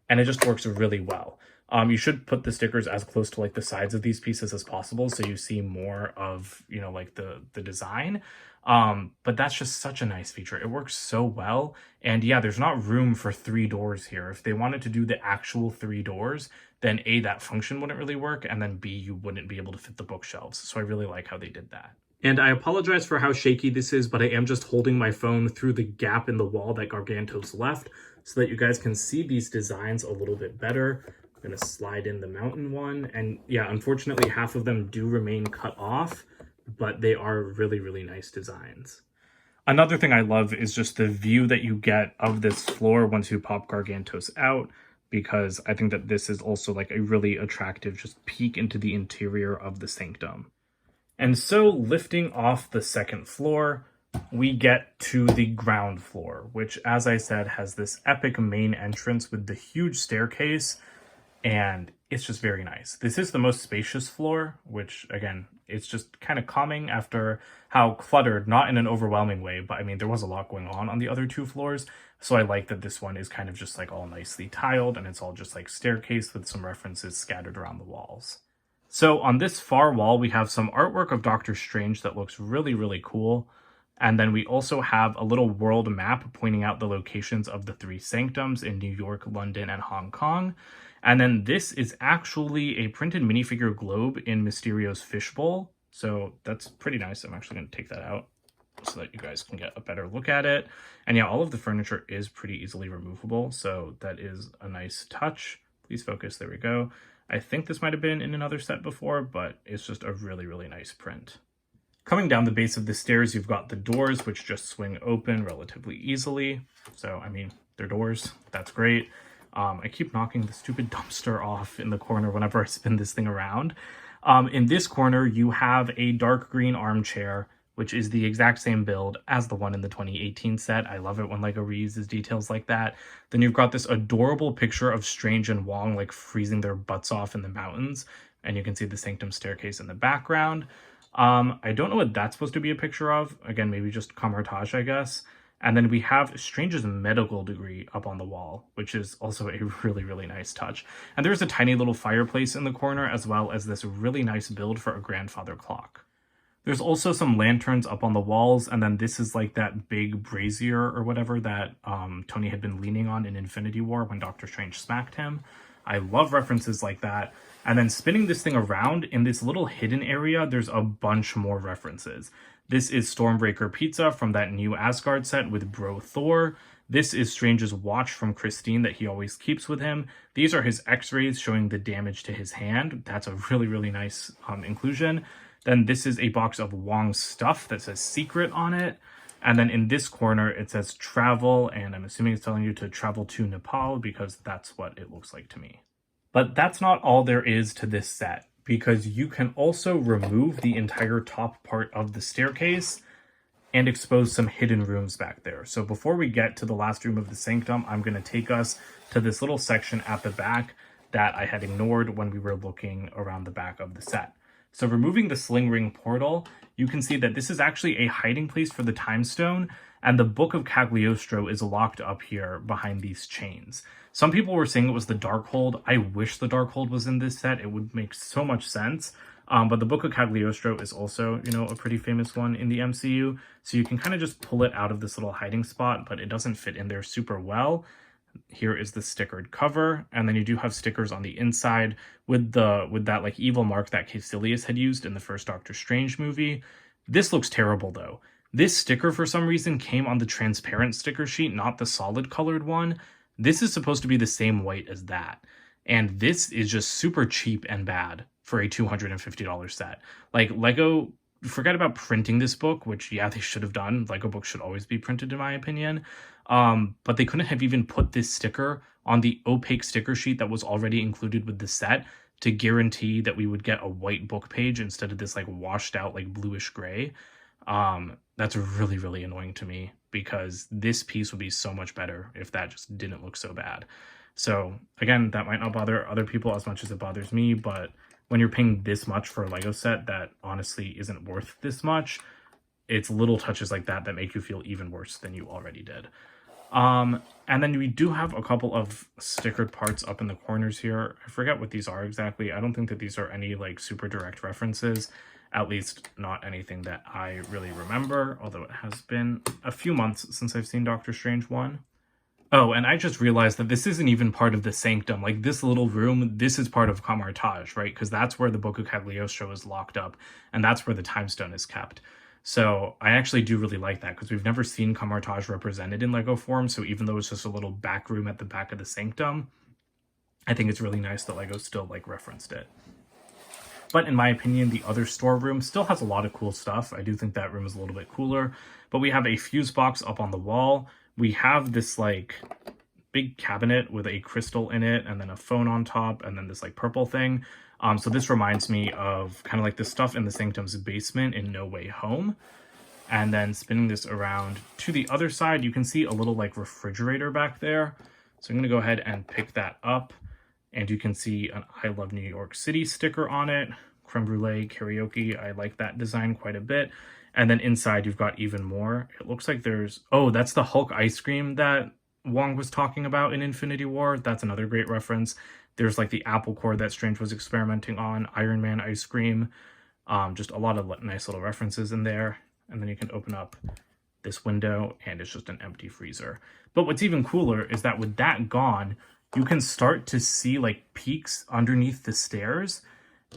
and it just works really well. You should put the stickers as close to like the sides of these pieces as possible so you see more of, you know, like the design. But that's just such a nice feature. It works so well. And yeah, there's not room for 3 doors here. If they wanted to do the actual 3 doors, then A, that function wouldn't really work, and then B, you wouldn't be able to fit the bookshelves. So I really like how they did that. And I apologize for how shaky this is, but I am just holding my phone through the gap in the wall that Gargantos left so that you guys can see these designs a little bit better. I'm going to slide in the mountain one. And yeah, unfortunately, half of them do remain cut off, but they are really, really nice designs. Another thing I love is just the view that you get of this floor once you pop Gargantos out, because I think that this is also like a really attractive just peek into the interior of the sanctum. And so lifting off the second floor, we get to the ground floor, which, as I said, has this epic main entrance with the huge staircase, and it's just very nice. This is the most spacious floor, which, again, it's just kind of calming after how cluttered, not in an overwhelming way, but I mean, there was a lot going on the other 2 floors. So I like that this one is kind of just like all nicely tiled and it's all just like staircase with some references scattered around the walls. So on this far wall, we have some artwork of Doctor Strange that looks really, really cool. And then we also have a little world map pointing out the locations of the 3 sanctums in New York, London, and Hong Kong. And then this is actually a printed minifigure globe in Mysterio's fishbowl. So that's pretty nice. I'm actually going to take that out so that you guys can get a better look at it. And yeah, all of the furniture is pretty easily removable. So that is a nice touch. Please focus. There we go. I think this might have been in another set before, but it's just a really, really nice print. Coming down the base of the stairs, you've got the doors, which just swing open relatively easily. So, I mean, they're doors. That's great. I keep knocking the stupid dumpster off in the corner whenever I spin this thing around. In this corner, you have a dark green armchair, which is the exact same build as the one in the 2018 set. I love it when LEGO reuses details like that. Then you've got this adorable picture of Strange and Wong like freezing their butts off in the mountains. And you can see the Sanctum staircase in the background. I don't know what that's supposed to be a picture of. Again, maybe just Kamar-Taj, I guess. And then we have Strange's medical degree up on the wall, which is also a really, really nice touch. And there's a tiny little fireplace in the corner, as well as this really nice build for a grandfather clock. There's also some lanterns up on the walls, and then this is like that big brazier or whatever that Tony had been leaning on in Infinity War when Doctor Strange smacked him. I love references like that. And then spinning this thing around in this little hidden area, there's a bunch more references. This is Stormbreaker Pizza from that new Asgard set with Bro Thor. This is Strange's watch from Christine that he always keeps with him. These are his x-rays showing the damage to his hand. That's a really, really nice inclusion. Then this is a box of Wong's stuff that says secret on it. And then in this corner, it says travel, and I'm assuming it's telling you to travel to Nepal because that's what it looks like to me. But that's not all there is to this set, because you can also remove the entire top part of the staircase and expose some hidden rooms back there. So before we get to the last room of the sanctum, I'm going to take us to this little section at the back that I had ignored when we were looking around the back of the set. So removing the sling ring portal, you can see that this is actually a hiding place for the time stone, and the Book of Cagliostro is locked up here behind these chains. Some people were saying it was the Darkhold. I wish the Darkhold was in this set. It would make so much sense. But the Book of Cagliostro is also, you know, a pretty famous one in the MCU. So you can kind of just pull it out of this little hiding spot, but it doesn't fit in there super well. Here is the stickered cover, and then you do have stickers on the inside with that like evil mark that Caecilius had used in the first Doctor Strange movie. This looks terrible though. This sticker for some reason came on the transparent sticker sheet, not the solid colored one. This is supposed to be the same white as that. And this is just super cheap and bad for a $250 set. Like, LEGO, forget about printing this book, which, yeah, they should have done. LEGO books should always be printed, in my opinion. But they couldn't have even put this sticker on the opaque sticker sheet that was already included with the set to guarantee that we would get a white book page instead of this, like, washed out, like, bluish gray. That's really, really annoying to me, because this piece would be so much better if that just didn't look so bad. So again, that might not bother other people as much as it bothers me, but when you're paying this much for a LEGO set that honestly isn't worth this much, it's little touches like that that make you feel even worse than you already did. And then we do have a couple of stickered parts up in the corners here. I forget what these are exactly. I don't think that these are any like super direct references. At least not anything that I really remember, although it has been a few months since I've seen Doctor Strange 1. Oh, and I just realized that this isn't even part of the Sanctum. Like, this little room, this is part of Kamar-Taj, right? Because that's where the Book of Cagliostro is locked up, and that's where the Time Stone is kept. So I actually do really like that, because we've never seen Kamar-Taj represented in LEGO form, so even though it's just a little back room at the back of the Sanctum, I think it's really nice that LEGO still, like, referenced it. But in my opinion, the other storeroom still has a lot of cool stuff. I do think that room is a little bit cooler. But we have a fuse box up on the wall. We have this like big cabinet with a crystal in it, and then a phone on top, and then this like purple thing. So this reminds me of kind of like the stuff in the Sanctum's basement in No Way Home. And then spinning this around to the other side, you can see a little like refrigerator back there. So I'm going to go ahead and pick that up. And you can see an I Love New York City sticker on it. Creme brulee, karaoke. I like that design quite a bit. And then inside you've got even more. It looks like there's... Oh, that's the Hulk ice cream that Wong was talking about in Infinity War. That's another great reference. There's like the apple core that Strange was experimenting on. Iron Man ice cream. Just a lot of nice little references in there. And then you can open up this window and it's just an empty freezer. But what's even cooler is that with that gone, you can start to see like peaks underneath the stairs,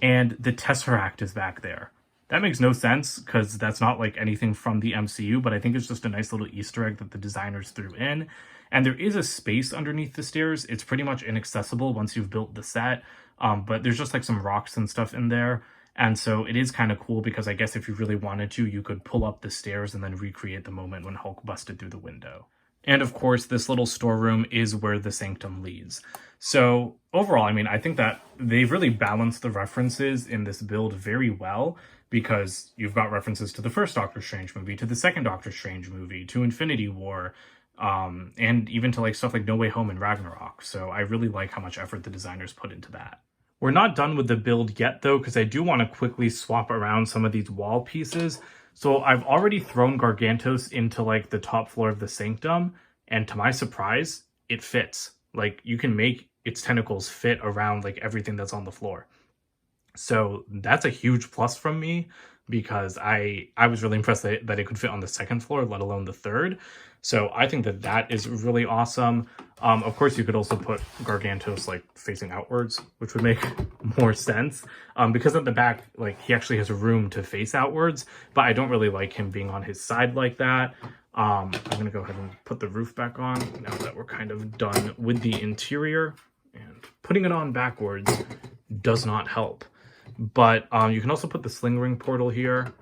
and the Tesseract is back there. That makes no sense because that's not like anything from the MCU, but I think it's just a nice little Easter egg that the designers threw in. And there is a space underneath the stairs. It's pretty much inaccessible once you've built the set, but there's just like some rocks and stuff in there. And so it is kind of cool because I guess if you really wanted to, you could pull up the stairs and then recreate the moment when Hulk busted through the window. And of course, this little storeroom is where the Sanctum leads. So overall, I mean, I think that they've really balanced the references in this build very well, because you've got references to the first Doctor Strange movie, to the second Doctor Strange movie, to Infinity War, and even to like stuff like No Way Home and Ragnarok. So I really like how much effort the designers put into that. We're not done with the build yet though, because I do want to quickly swap around some of these wall pieces. So I've already thrown Gargantos into like the top floor of the Sanctum, and to my surprise, it fits. Like, you can make its tentacles fit around like everything that's on the floor. So that's a huge plus from me, because I was really impressed that it could fit on the second floor, let alone the third. So I think that that is really awesome. Of course, you could also put Gargantos like facing outwards, which would make more sense, because at the back, like, he actually has a room to face outwards, but I don't really like him being on his side like that. I'm going to go ahead and put the roof back on now that we're kind of done with the interior, and putting it on backwards does not help. But you can also put the sling ring portal here.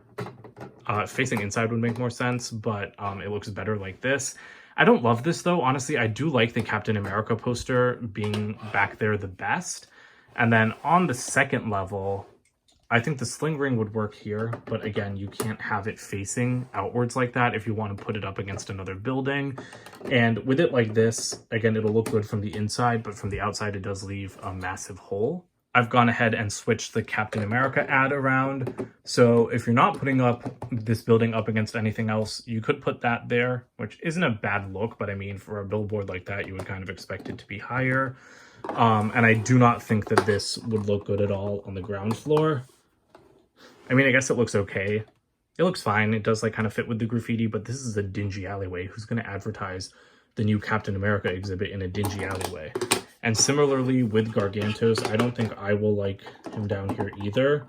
Facing inside would make more sense, but it looks better like this. I don't love this though. Honestly, I do like the Captain America poster being back there the best. And then on the second level, I think the sling ring would work here, but again, you can't have it facing outwards like that if you want to put it up against another building. And with it like this, again, it'll look good from the inside, but from the outside, it does leave a massive hole. I've gone ahead and switched the Captain America ad around. So if you're not putting up this building up against anything else, you could put that there, which isn't a bad look, but I mean, for a billboard like that, you would kind of expect it to be higher. And I do not think that this would look good at all on the ground floor. I mean, I guess it looks okay. It looks fine. It does like kind of fit with the graffiti, but this is a dingy alleyway. Who's going to advertise the new Captain America exhibit in a dingy alleyway? And similarly with Gargantos, I don't think I will like him down here either.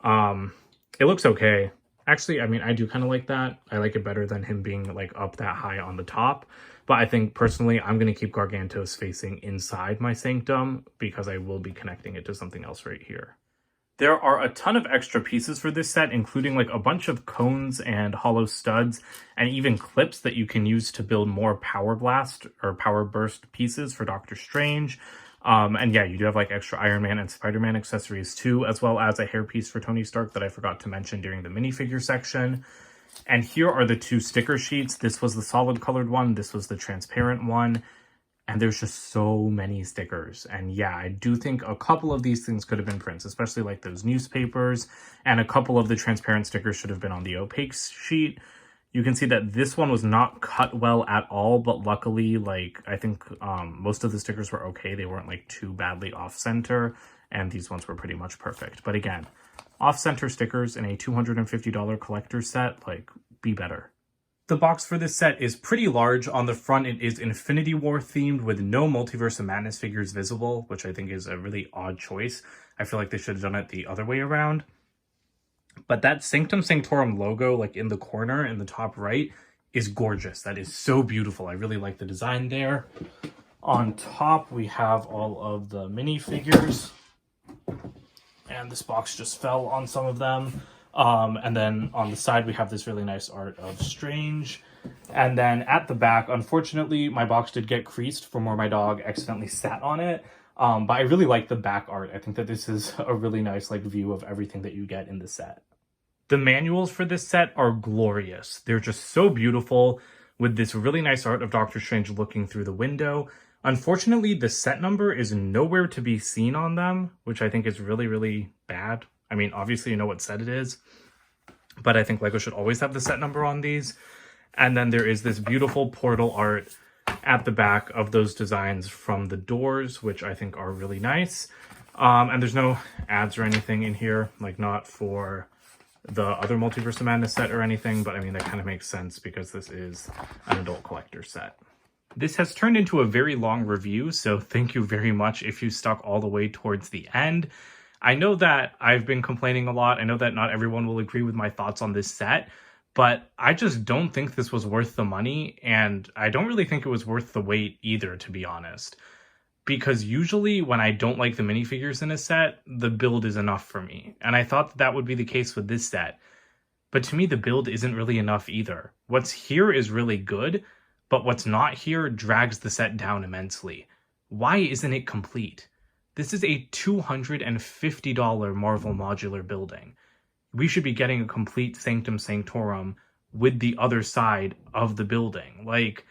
It looks okay. Actually, I mean, I do kind of like that. I like it better than him being like up that high on the top. But I think personally, I'm going to keep Gargantos facing inside my sanctum because I will be connecting it to something else right here. There are a ton of extra pieces for this set, including like a bunch of cones and hollow studs, and even clips that you can use to build more power blast or power burst pieces for Doctor Strange. And yeah, you do have like extra Iron Man and Spider-Man accessories too, as well as a hairpiece for Tony Stark that I forgot to mention during the minifigure section. And here are the two sticker sheets. This was the solid colored one. This was the transparent one. And there's just so many stickers. And yeah, I do think a couple of these things could have been prints, especially like those newspapers. And a couple of the transparent stickers should have been on the opaque sheet. You can see that this one was not cut well at all, but luckily, like, I think most of the stickers were okay. They weren't like too badly off-center, and these ones were pretty much perfect. But again, off-center stickers in a $250 collector set, like, be better. The box for this set is pretty large. On the front, it is Infinity War themed with no Multiverse of Madness figures visible, which I think is a really odd choice. I feel like they should have done it the other way around. But that Sanctum Sanctorum logo, like in the corner in the top right, is gorgeous. That is so beautiful. I really like the design there. On top, we have all of the minifigures. And this box just fell on some of them. And then on the side, we have this really nice art of Strange. And then at the back, unfortunately, my box did get creased from where my dog accidentally sat on it. But I really like the back art. I think that this is a really nice like view of everything that you get in the set. The manuals for this set are glorious. They're just so beautiful with this really nice art of Doctor Strange looking through the window. Unfortunately, the set number is nowhere to be seen on them, which I think is really, really bad. I mean, obviously you know what set it is, but I think LEGO should always have the set number on these. And then there is this beautiful portal art at the back of those designs from the doors, which I think are really nice. And there's no ads or anything in here, like not for the other Multiverse of Madness set or anything, but I mean, that kind of makes sense because this is an adult collector set. This has turned into a very long review, so thank you very much if you stuck all the way towards the end. I know that I've been complaining a lot. I know that not everyone will agree with my thoughts on this set, but I just don't think this was worth the money, and I don't really think it was worth the wait either, to be honest. Because usually when I don't like the minifigures in a set, the build is enough for me. And I thought that would be the case with this set. But to me, the build isn't really enough either. What's here is really good, but what's not here drags the set down immensely. Why isn't it complete? This is a $250 Marvel modular building. We should be getting a complete Sanctum Sanctorum with the other side of the building. Like,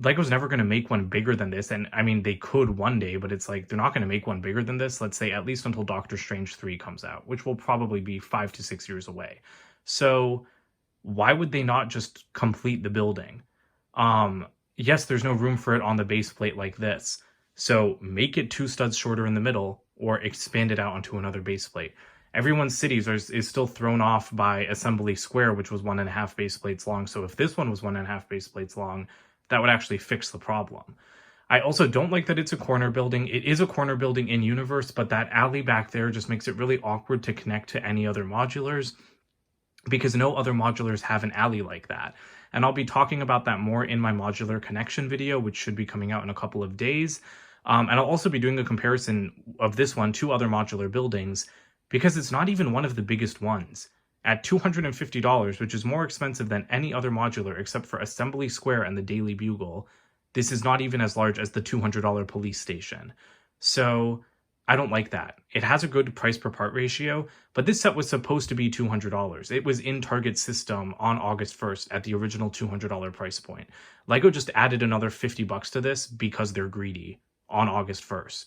LEGO's never going to make one bigger than this, and I mean, they could one day, but it's like, they're not going to make one bigger than this, let's say, at least until Doctor Strange 3 comes out, which will probably be 5 to 6 years away. So, why would they not just complete the building? Yes, there's no room for it on the base plate like this, so make it 2 studs shorter in the middle, or expand it out onto another base plate. Everyone's cities is still thrown off by Assembly Square, which was 1.5 base plates long, so if this one was 1.5 base plates long, that would actually fix the problem. I also don't like that it's a corner building. It is a corner building in universe, but that alley back there just makes it really awkward to connect to any other modulars because no other modulars have an alley like that. And I'll be talking about that more in my modular connection video, which should be coming out in a couple of days. And I'll also be doing a comparison of this one to other modular buildings because it's not even one of the biggest ones. At $250, which is more expensive than any other modular except for Assembly Square and the Daily Bugle, this is not even as large as the $200 police station. So I don't like that. It has a good price per part ratio, but this set was supposed to be $200. It was in Target system on August 1st at the original $200 price point. LEGO just added another $50 to this because they're greedy on August 1st.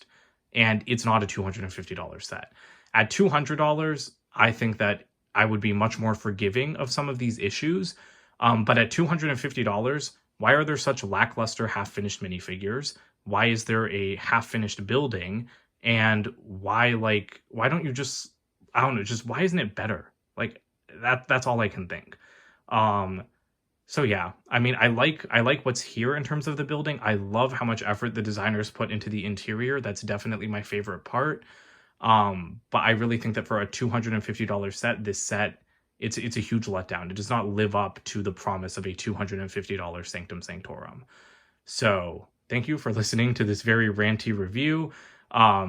and it's not a $250 set. At $200, I think that I would be much more forgiving of some of these issues. But at $250, why are there such lackluster half-finished minifigures? Why is there a half-finished building? And why don't you just, I don't know, just why isn't it better? Like, that's all I can think. So yeah, I mean, I like what's here in terms of the building. I love how much effort the designers put into the interior. That's definitely my favorite part. But I really think that for a $250 set, this set, it's a huge letdown. It does not live up to the promise of a $250 Sanctum Sanctorum. So thank you for listening to this very ranty review.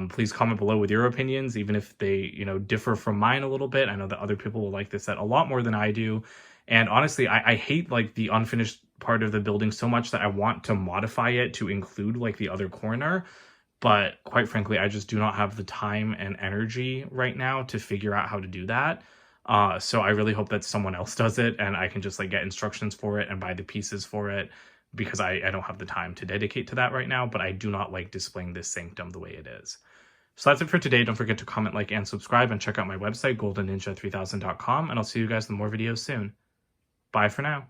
Please comment below with your opinions, even if they, differ from mine a little bit. I know that other people will like this set a lot more than I do. And honestly, I hate like the unfinished part of the building so much that I want to modify it to include like the other corner. But quite frankly, I just do not have the time and energy right now to figure out how to do that. So I really hope that someone else does it and I can just like get instructions for it and buy the pieces for it, because I don't have the time to dedicate to that right now. But I do not like displaying this sanctum the way it is. So that's it for today. Don't forget to comment, like, and subscribe, and check out my website, goldenninja3000.com, and I'll see you guys in more videos soon. Bye for now.